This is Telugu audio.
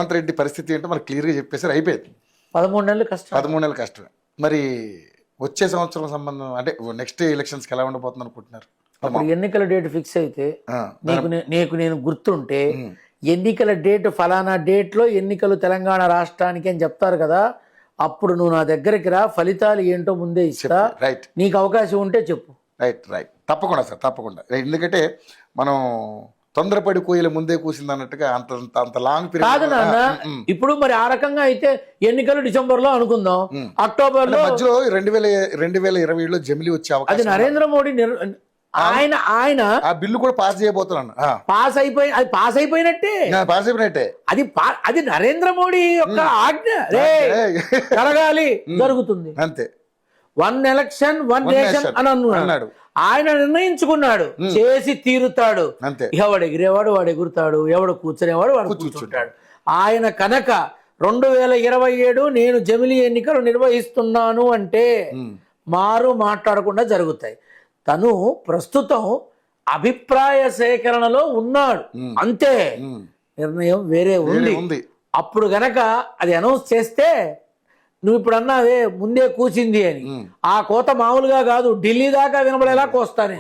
రేవంత్ రెడ్డి పరిస్థితి ఏంటో మనకు క్లియర్గా చెప్పేసారు, అయిపోయింది. 13 నెలలు కష్టం. 13 నెలలు కష్టమే. మరి వచ్చే సంవత్సరం సంబంధం అంటే నెక్స్ట్ ఎలక్షన్స్కి ఎలా ఉండబోతుంది అనుకుంటున్నారు? అప్పుడు ఎన్నికల డేట్ ఫిక్స్ అయితే నేను గుర్తుంటే ఎన్నికల డేట్ ఫలానా డేట్లో ఎన్నికలు తెలంగాణ రాష్ట్రానికి అని చెప్తారు కదా, అప్పుడు నువ్వు నా దగ్గరికి రా, ఫలితాలు ఏంటో ముందే ఇస్తా, రైట్, నీకు అవకాశం ఉంటే చెప్పు. రైట్ రైట్ తప్పకుండా సార్, తప్పకుండా. ఎందుకంటే మనం తొందరపడి కోయిల ముందే కూసింది అన్నట్టుగా అంత లాంగ్ పీరియడ్ కాదు నాన్న. ఇప్పుడు మరి ఆ రకంగా అయితే ఎన్నికలు డిసెంబర్ లో అనుకుందాం, అక్టోబర్ లో మధ్యలో 2027లో జమిలీ వచ్చే అది అవకాశం. నరేంద్ర మోడీ ఆయన ఆ బిల్లు కూడా పాస్ చేయబోతున్నాను. పాస్ అయిపోయినట్టే, పాస్ అయిపోయినట్టే. అది నరేంద్ర మోడీ యొక్క ఆజ్ఞ, రే జరగాలి, జరుగుతుంది అంతే. 1 ఎలక్షన్ 1 నేషన్ అని అన్నాడు. ఆయన నిర్ణయించుకున్నాడు, చేసి తీరుతాడు. అంతే. ఎవడు ఎగిరేవాడు వాడు ఎగురుతాడు, ఎవడు కూర్చునేవాడు వాడు కూర్చుంటాడు. ఆయన కనుక 2027 నేను జమిలీ ఎన్నికలు నిర్వహిస్తున్నాను అంటే మాట్లాడకుండా జరుగుతాయి. తను ప్రస్తుతం అభిప్రాయ సేకరణలో ఉన్నాడు, అంతే. నిర్ణయం వేరే ఉంది. అప్పుడు గనక అది అనౌన్స్ చేస్తే, నువ్వు ఇప్పుడు అన్నావే ముందే కూసింది అని, ఆ కోత మామూలుగా కాదు, ఢిల్లీ దాకా వినబడేలా కోస్తానే.